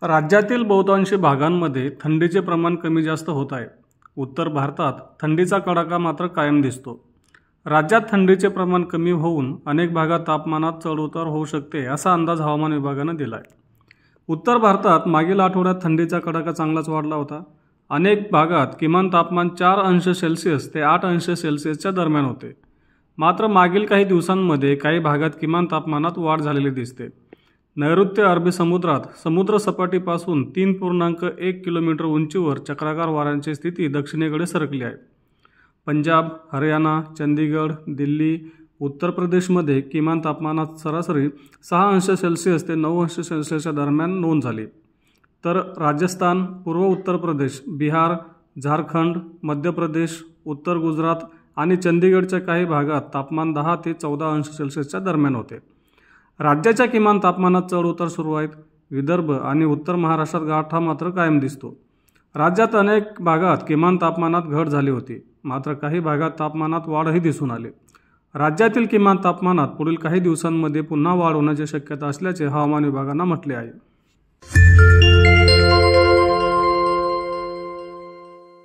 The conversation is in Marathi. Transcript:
राज्यातील बहुतांशी भागांमध्ये थंडीचे प्रमाण कमी जास्त होत आहे. उत्तर भारतात थंडीचा कडाका मात्र कायम दिसतो. राज्यात थंडीचे प्रमाण कमी होऊन अनेक भागात तापमानात चढउतार होऊ शकते असा अंदाज हवामान विभागानं दिला आहे. उत्तर भारतात मागील आठवड्यात थंडीचा कडाका चांगलाच वाढला होता. अनेक भागात किमान तापमान 4 अंश सेल्सिअस ते 8 अंश सेल्सिअसच्या दरम्यान होते. मात्र मागील काही दिवसांमध्ये काही भागात किमान तापमानात वाढ झालेली दिसते. नैऋत्य अरबी समुद्रात समुद्र सपाटीपासून 3.1 किलोमीटर उंचीवर चक्राकार वाऱ्यांची स्थिती दक्षिणेकडे सरकली आहे. पंजाब, हरियाणा, चंदीगड, दिल्ली, उत्तर प्रदेशमध्ये किमान तापमानात सरासरी 6 अंश सेल्सिअस ते 9 अंश सेल्सिअसच्या दरम्यान नोंद झाली. तर राजस्थान, पूर्व उत्तर प्रदेश, बिहार, झारखंड, मध्य प्रदेश, उत्तर गुजरात आणि चंदीगडच्या काही भागात तापमान 10 ते 14 अंश सेल्सिअसच्या दरम्यान होते. राज्याच्या किमान तापमानात चढउतार सुरू आहेत. विदर्भ आणि उत्तर महाराष्ट्रात गारठा मात्र कायम दिसतो. राज्यात अनेक भागात किमान तापमानात घट झाली होती. मात्र काही भागात तापमानात वाढही दिसून आली. राज्यातील किमान तापमानात पुढील काही दिवसांमध्ये पुन्हा वाढ होण्याची शक्यता असल्याचे हवामान विभागानं म्हटले आहे.